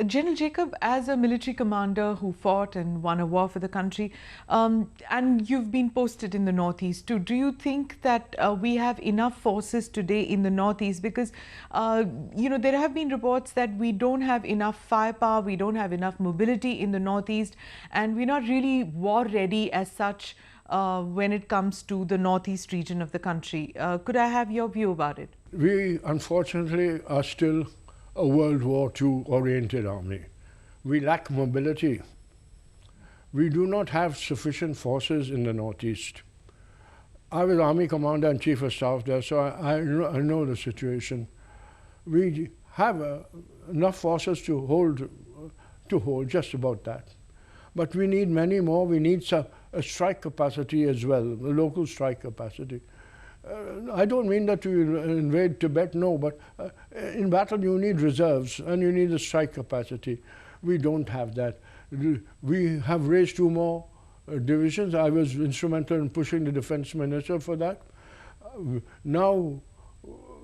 General Jacob, as a military commander who fought and won a war for the country, and you've been posted in the Northeast too, do you think that we have enough forces today in the Northeast? Because, there have been reports that we don't have enough firepower, we don't have enough mobility in the Northeast, and we're not really war ready as such when it comes to the Northeast region of the country. Could I have your view about it? We, unfortunately, are still a World War II oriented army. We lack mobility. We do not have sufficient forces in the Northeast. I was Army Commander and Chief of Staff there, so I know the situation. We have enough forces to hold just about that. But we need many more. We need a strike capacity as well, a local strike capacity. I don't mean that to invade Tibet, no, but in battle you need reserves and you need a strike capacity. We don't have that. We have raised 2 more divisions. I was instrumental in pushing the defense minister for that. Now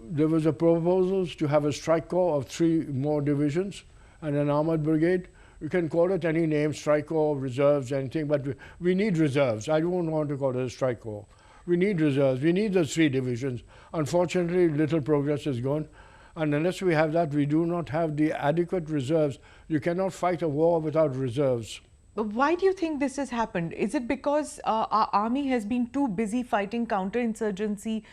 there was a proposal to have a strike corps of 3 more divisions and an armored brigade. You can call it any name, strike corps, reserves, anything, but we need reserves. I don't want to call it a strike corps. We need reserves. We need those 3 divisions. Unfortunately, little progress has gone. And unless we have that, we do not have the adequate reserves. You cannot fight a war without reserves. But why do you think this has happened? Is it because our army has been too busy fighting counterinsurgency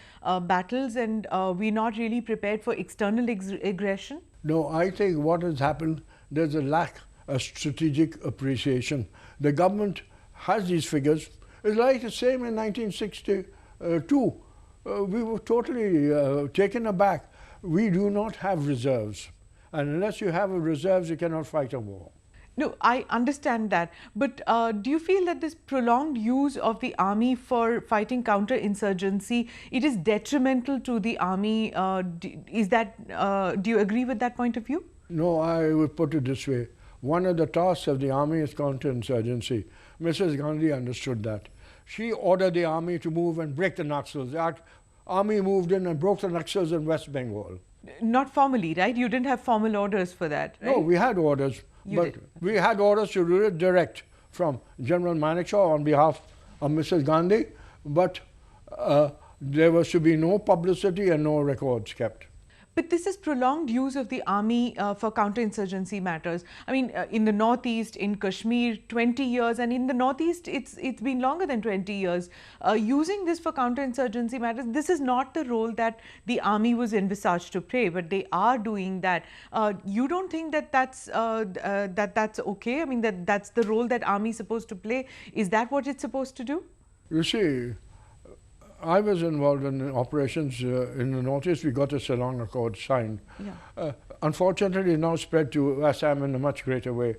battles and we're not really prepared for external aggression? No, I think what has happened, there's a lack of strategic appreciation. The government has these figures. It's like the same in 1962. We were totally taken aback. We do not have reserves. And unless you have reserves, you cannot fight a war. No, I understand that. But do you feel that this prolonged use of the army for fighting counterinsurgency, it is detrimental to the army? Do you agree with that point of view? No, I would put it this way. One of the tasks of the army is counterinsurgency. Mrs. Gandhi understood that. She ordered the army to move and break the NAXALS. The army moved in and broke the NAXALS in West Bengal. Not formally, right? You didn't have formal orders for that, right? No, we had orders. We had orders to do it direct from General MANEKSHAW on behalf of Mrs. Gandhi, but there was to be no publicity and no records kept. But this is prolonged use of the army for counterinsurgency matters. I mean, in the Northeast, in Kashmir, 20 years, and in the Northeast, it's been longer than 20 years. Using this for counterinsurgency matters, this is not the role that the army was envisaged to play, but they are doing that. You don't think that that's okay? I mean, that's the role that army is supposed to play. Is that what it's supposed to do? You see, I was involved in operations in the Northeast. We got a Ceylon Accord signed. Yeah. Unfortunately, it now spread to Assam in a much greater way.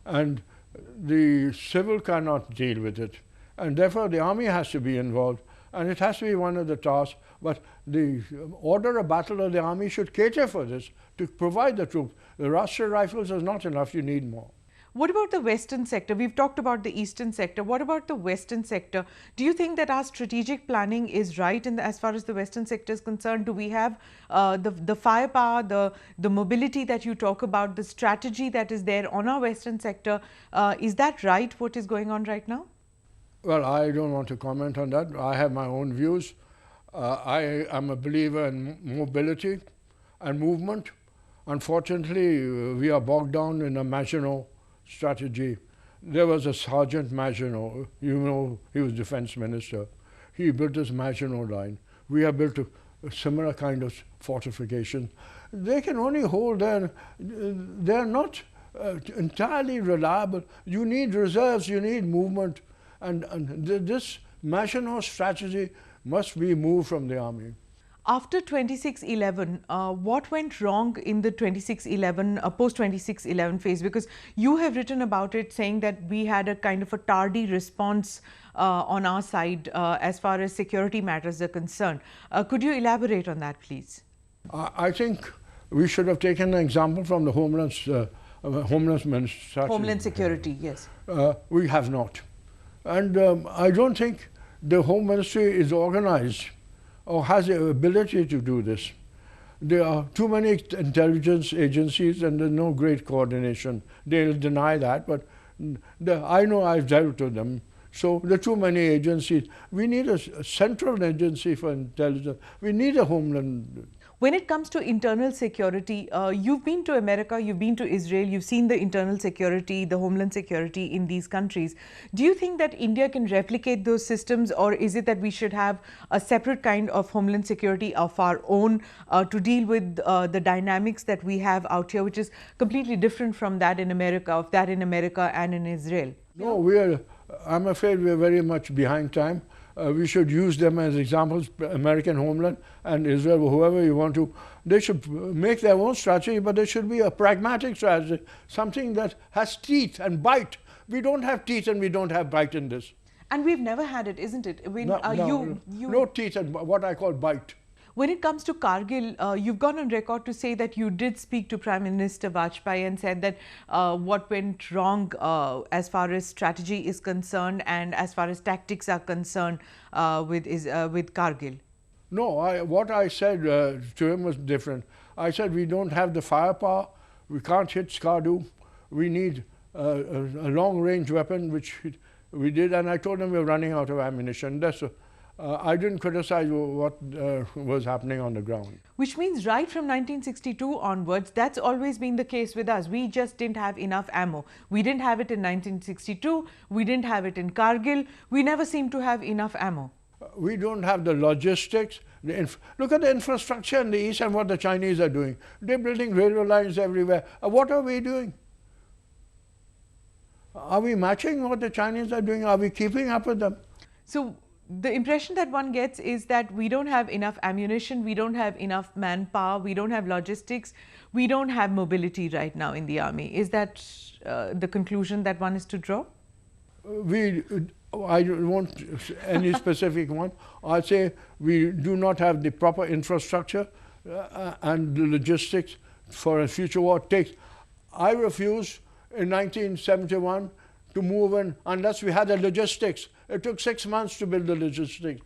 And the civil cannot deal with it. And therefore, the army has to be involved. And it has to be one of the tasks. But the order of battle of the army should cater for this, to provide the troops. The Rashtriya Rifles is not enough. You need more. What about the Western sector? We've talked about the Eastern sector. What about the Western sector? Do you think that our strategic planning is right as far as the Western sector is concerned? Do we have the firepower, the mobility that you talk about, the strategy that is there on our Western sector? Is that right, what is going on right now? Well, I don't want to comment on that. I have my own views. I am a believer in mobility and movement. Unfortunately, we are bogged down in a Maginot strategy. There was a Sergeant Maginot, you know, he was defense minister. He built this Maginot line. We have built a similar kind of fortification. They can only hold they're not entirely reliable. You need reserves, you need movement, and this Maginot strategy must be moved from the army. After 26/11, what went wrong in the 26/11, post-26/11 phase? Because you have written about it, saying that we had a kind of a tardy response on our side as far as security matters are concerned. Could you elaborate on that, please? I think we should have taken an example from the Homeland Security, yes. We have not. And I don't think the Home Ministry is organized or has the ability to do this. There are too many intelligence agencies and there's no great coordination. They'll deny that, but I know I've dealt with them. So there are too many agencies. We need a central agency for intelligence. We need a homeland. When it comes to internal security, you've been to America, you've been to Israel, you've seen the internal security, the homeland security in these countries. Do you think that India can replicate those systems, or is it that we should have a separate kind of homeland security of our own to deal with the dynamics that we have out here, which is completely different from that in America, and in Israel? No, I'm afraid we're very much behind time. We should use them as examples, American homeland and Israel, whoever you want to. They should make their own strategy, but there should be a pragmatic strategy, something that has teeth and bite. We don't have teeth and we don't have bite in this. And we've never had it, isn't it? No teeth and what I call bite. When it comes to Kargil, you've gone on record to say that you did speak to Prime Minister Vajpayee and said that what went wrong as far as strategy is concerned and as far as tactics are concerned with Kargil. No, what I said to him was different. I said we don't have the firepower, we can't hit Skardu, we need a long-range weapon, which we did, and I told him we're running out of ammunition. I didn't criticize what was happening on the ground. Which means right from 1962 onwards, that's always been the case with us. We just didn't have enough ammo. We didn't have it in 1962, we didn't have it in Kargil, we never seemed to have enough ammo. We don't have the logistics. Look at the infrastructure in the east and what the Chinese are doing. They're building railway lines everywhere. What are we doing? Are we matching what the Chinese are doing? Are we keeping up with them? So the impression that one gets is that we don't have enough ammunition, we don't have enough manpower, we don't have logistics, we don't have mobility right now in the army. Is that the conclusion that one is to draw? I don't want any specific one. I say we do not have the proper infrastructure and the logistics for a future war. I refuse in 1971 to move in unless we had the logistics. It took 6 months to build the logistics.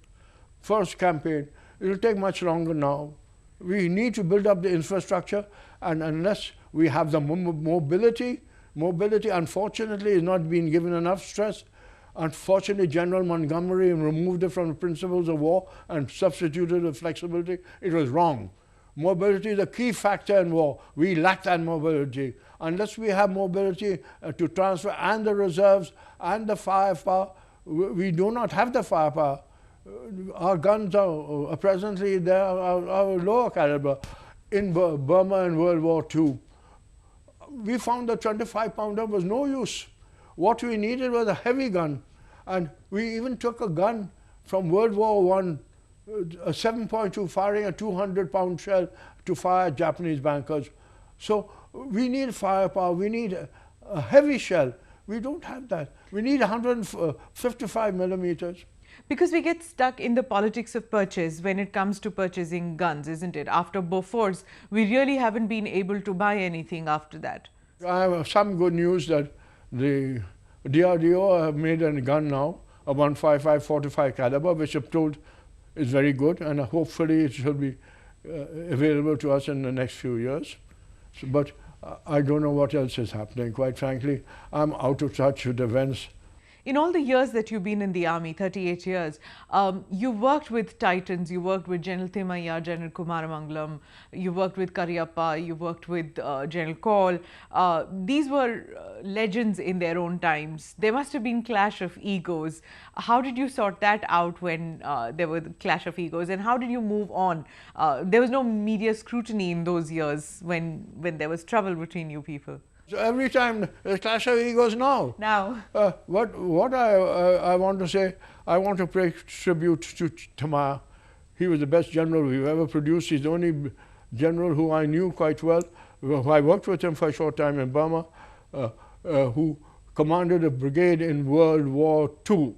First campaign. It will take much longer now. We need to build up the infrastructure, and unless we have the mobility unfortunately is not being given enough stress. Unfortunately, General Montgomery removed it from the principles of war and substituted the flexibility. It was wrong. Mobility is a key factor in war. We lack that mobility. Unless we have mobility to transfer and the reserves and the firepower, we do not have the firepower. Our guns are presently they are lower caliber. In Burma in World War II, we found the 25-pounder was no use. What we needed was a heavy gun, and we even took a gun from World War I, a 7.2 firing a 200-pound shell to fire Japanese bankers. So we need firepower, we need a heavy shell. We don't have that. We need 155 millimeters. Because we get stuck in the politics of purchase when it comes to purchasing guns, isn't it? After Bofors, we really haven't been able to buy anything after that. I have some good news that the DRDO have made a gun now, a 155 45 caliber, which I'm told is very good, and hopefully it should be available to us in the next few years. So, but I don't know what else is happening. Quite frankly, I'm out of touch with events. In all the years that you've been in the army, 38 years, you worked with titans, you worked with General THIMAYYA, General Kumaramangalam, you worked with Cariappa, you worked with General Kaul. These were legends in their own times. There must have been clash of egos. How did you sort that out when there were the clash of egos, and how did you move on? There was no media scrutiny in those years when there was trouble between you people. So every time there's clash of egos now. Now. What I want to say, I want to pay tribute to THIMAYYA. He was the best general we've ever produced. He's the only general who I knew quite well. I worked with him for a short time in Burma, who commanded a brigade in World War II.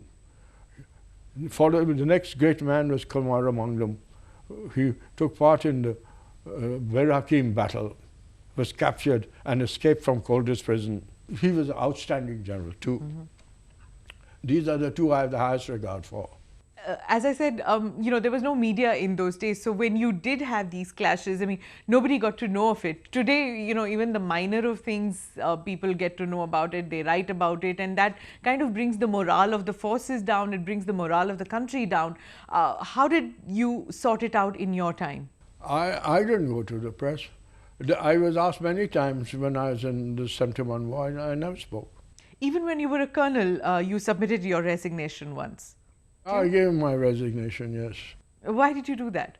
The next great man was Kumaramangalam. He took part in the Berakim battle, was captured and escaped from Colditz prison. He was an outstanding general too. These are the two I have the highest regard for. as I said, there was no media in those days. So when you did have these clashes, I mean, nobody got to know of it. Today, even the minor of things, people get to know about it, they write about it, and that kind of brings the morale of the forces down, it brings the morale of the country down. How did you sort it out in your time? I didn't go to the press. I was asked many times when I was in the 71 war, I never spoke. Even when you were a colonel, you submitted your resignation once. I gave my resignation, yes. Why did you do that?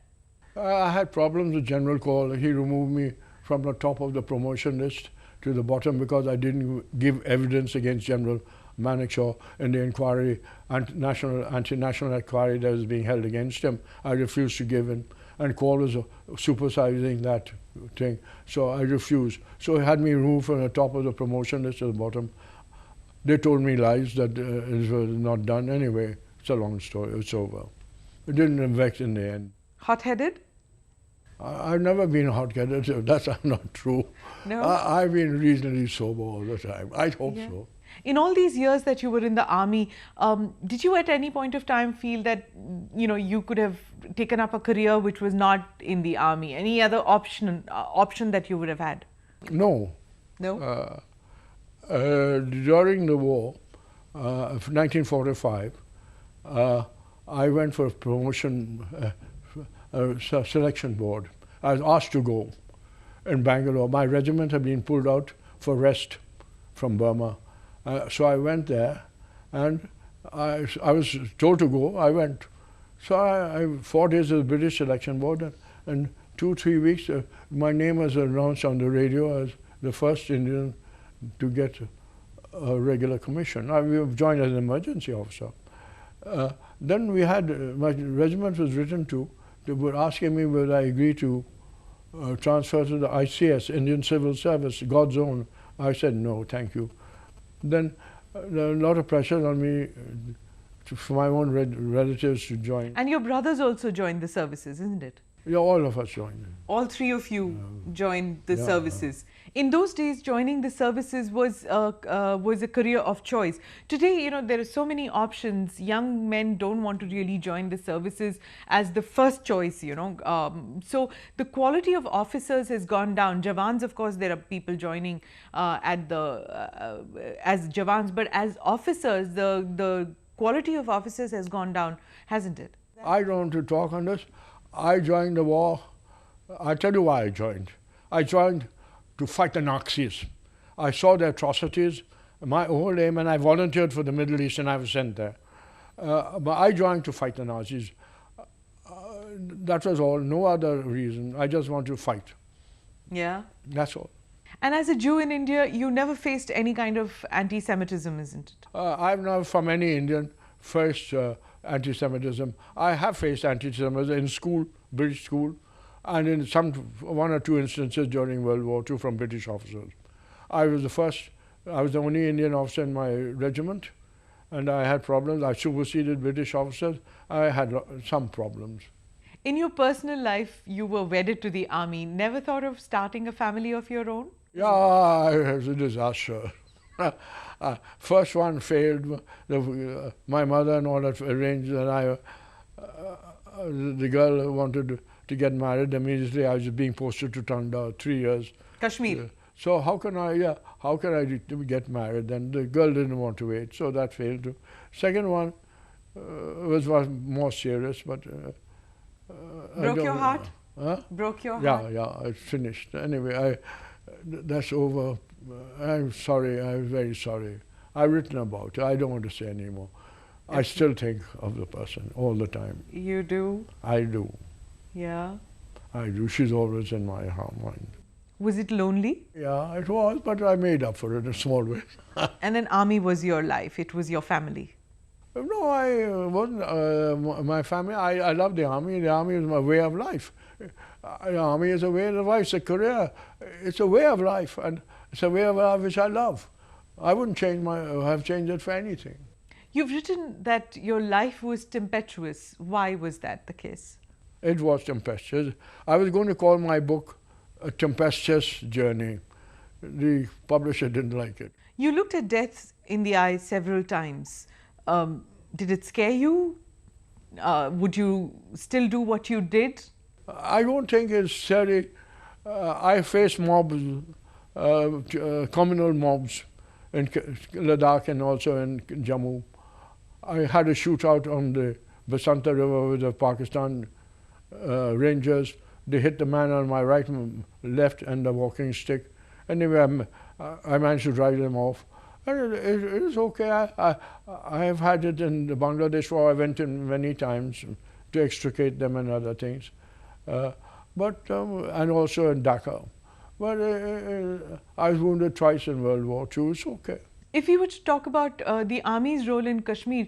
I had problems with General Call. He removed me from the top of the promotion list to the bottom because I didn't give evidence against General MANEKSHAW in the inquiry, anti-national inquiry that was being held against him. I refused to give in, and Call was supervising that thing, so I refused. So he had me removed from the top of the promotion list to the bottom. They told me lies that it was not done anyway. It's a long story, it's over. It didn't affect in the end. Hot-headed? I've never been hot-headed, so that's not true. No? I've been reasonably sober all the time. I hope so. In all these years that you were in the army, did you at any point of time feel that, you could have taken up a career which was not in the army? Any other option that you would have had? No. No? During the war, 1945, I went for a promotion selection board. I was asked to go in Bangalore. My regiment had been pulled out for rest from Burma. So I went there, and I was told to go. I went. So I 4 days at the British selection board, and 2-3 weeks, my name was announced on the radio as the first Indian to get a regular commission. I joined as an emergency officer. Then we had, my regiment was written to, they were asking me whether I agreed to transfer to the ICS, Indian Civil Service, God's own. I said no, thank you. Then a lot of pressure on me for my own relatives to join. And your brothers also joined the services, isn't it? Yeah, all of us joined. All three of you joined the services. In those days, joining the services was a career of choice. Today, there are so many options. Young men don't want to really join the services as the first choice, So the quality of officers has gone down. Jawans, of course, there are people joining as Jawans, but as officers, the quality of officers has gone down, hasn't it? I don't want to talk on this. I joined the war. I'll tell you why I joined. I joined to fight the Nazis. I saw the atrocities, my whole aim, and I volunteered for the Middle East and I was sent there. But I joined to fight the Nazis. That was all, no other reason. I just want to fight. Yeah. That's all. And as a Jew in India, you never faced any kind of anti-Semitism, isn't it? I've never, from any Indian, faced anti-Semitism. I have faced anti-Semitism in school, British school, and in one or two instances during World War II from British officers. I was the only Indian officer in my regiment, and I had problems. I superseded British officers. I had some problems. In your personal life, you were wedded to the army. Never thought of starting a family of your own? Yeah, it was a disaster. First one failed. My mother and all that arranged, and the girl wanted to get married immediately. I was being posted to Tanda, 3 years. Kashmir. So how can I get married? Then the girl didn't want to wait, so that failed too. Second one was more serious, but broke your heart? Huh? Broke your heart? Yeah, it's finished. Anyway, that's over. I'm sorry. I'm very sorry. I've written about it. I don't want to say anymore. I still think of the person all the time. You do? I do. Yeah. I do. She's always in my mind. Was it lonely? Yeah, it was, but I made up for it in a small way. And then army was your life. It was your family. No, I wasn't. My family, I love the army. The army is my way of life. The army is a way of life. It's a career. It's a way of life, and it's a way of life which I love. I wouldn't have changed it for anything. You've written that your life was tempestuous. Why was that the case? It was tempestuous. I was going to call my book A Tempestuous Journey. The publisher didn't like it. You looked at death in the eye several times. Did it scare you? Would you still do what you did? I don't think it's necessary. I face mobs, communal mobs in Ladakh and also in Jammu. I had a shootout on the Basanta River with the Pakistan Rangers. They hit the man on my right and left and the walking stick. Anyway, I managed to drive them off. And it is okay. I have had it in Bangladesh where I went in many times to extricate them and other things. And also in Dhaka. But I was wounded twice in World War II. It's okay. If we were to talk about the Army's role in Kashmir,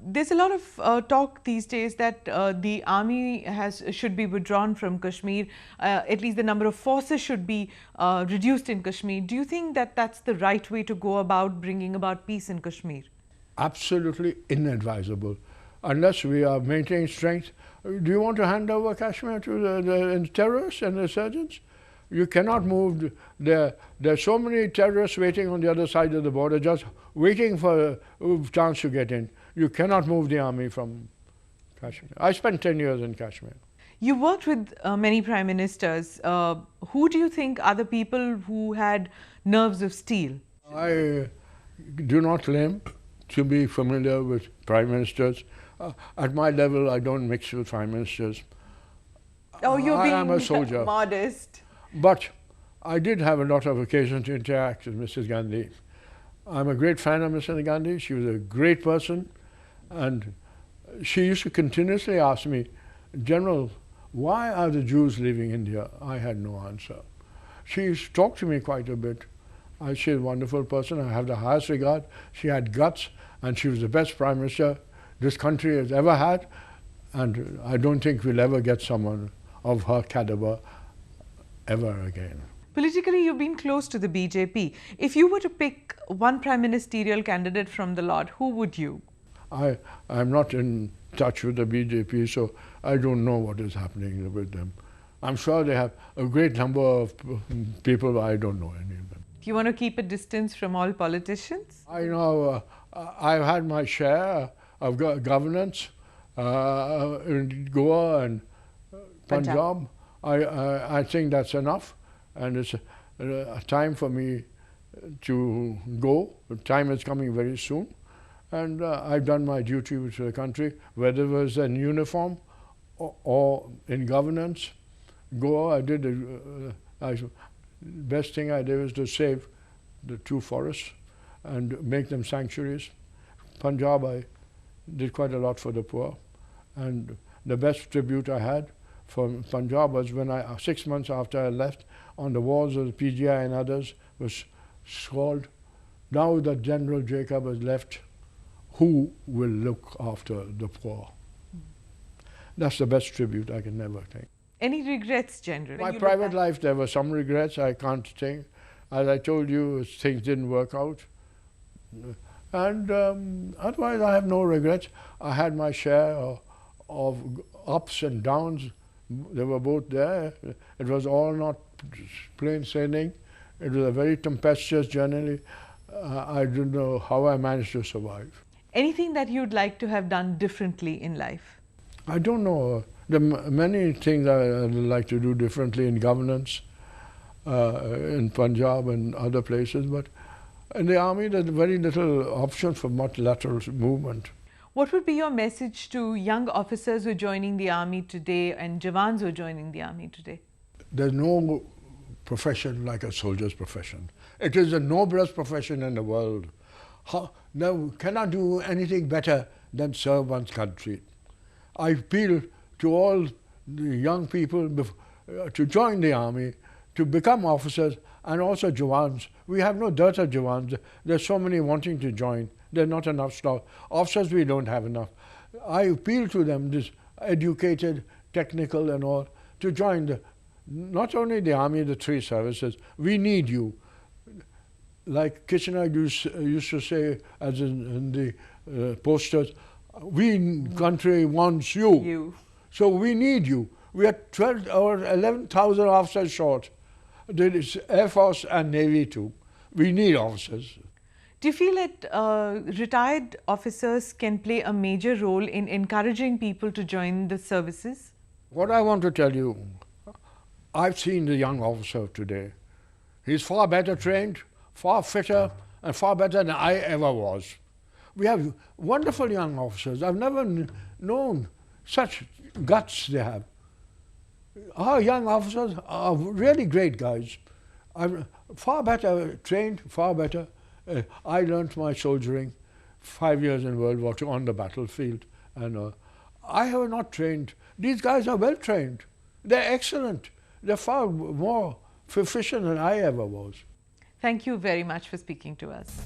there's a lot of talk these days that the Army should be withdrawn from Kashmir. At least the number of forces should be reduced in Kashmir. Do you think that that's the right way to go about bringing about peace in Kashmir? Absolutely inadvisable. Unless we are maintaining strength. Do you want to hand over Kashmir to the terrorists and insurgents? You cannot move there. There are so many terrorists waiting on the other side of the border, just waiting for a chance to get in. You cannot move the army from Kashmir. I spent 10 years in Kashmir. You worked with many prime ministers. Who do you think are the people who had nerves of steel? I do not claim to be familiar with prime ministers. At my level, I don't mix with prime ministers. Oh, you're I being am a soldier. Modest. But I did have a lot of occasion to interact with Mrs. Gandhi. I'm a great fan of Mrs. Gandhi. She was a great person. And she used to continuously ask me, General, why are the Jews leaving India? I had no answer. She used to talk to me quite a bit. She's a wonderful person. I have the highest regard. She had guts, and she was the best prime minister this country has ever had. And I don't think we'll ever get someone of her caliber ever again. Politically, you've been close to the BJP. If you were to pick one prime ministerial candidate from the lot, who would you? I'm not in touch with the BJP, so I don't know what is happening with them. I'm sure they have a great number of people, I don't know any of them. Do you want to keep a distance from all politicians? I know I've had my share of governance in Goa and Punjab. I think that's enough, and it's a time for me to go. The time is coming very soon, and I've done my duty to the country, whether it was in uniform or in governance. Goa, I did the best thing I did was to save the 2 forests and make them sanctuaries. Punjab, I did quite a lot for the poor, and the best tribute I had from Punjab was when 6 months after I left, on the walls of the PGI and others was scrawled, now that General Jacob has left, who will look after the poor? That's the best tribute I can never think. Any regrets, General? My private life, there were some regrets, I can't think. As I told you, things didn't work out. And otherwise, I have no regrets. I had my share of ups and downs. They were both there. It was all not plain sailing. It was a very tempestuous journey. I don't know how I managed to survive. Anything that you'd like to have done differently in life? I don't know. There are many things I'd like to do differently in governance, in Punjab and other places, but in the army there's very little option for multilateral movement. What would be your message to young officers who are joining the army today and Jawans who are joining the army today? There's no profession like a soldier's profession. It is the noblest profession in the world. Now, cannot do anything better than serve one's country. I appeal to all the young people to join the army, to become officers, and also Jawans. We have no dearth of Jawans. There's so many wanting to join. There are not enough staff. Officers, we don't have enough. I appeal to them, this educated, technical and all, to join not only the army, the 3 services. We need you. Like Kitchener used to say, as in the posters, we country wants you. So we need you. We are 12 or 11,000 officers short. There is Air Force and Navy too. We need officers. Do you feel that retired officers can play a major role in encouraging people to join the services? What I want to tell you, I've seen the young officer today. He's far better trained, far fitter, and far better than I ever was. We have wonderful young officers. I've never known such guts they have. Our young officers are really great guys. I'm far better trained, far better. I learnt my soldiering 5 years in World War II on the battlefield. And I have not trained. These guys are well trained. They're excellent. They're far more proficient than I ever was. Thank you very much for speaking to us.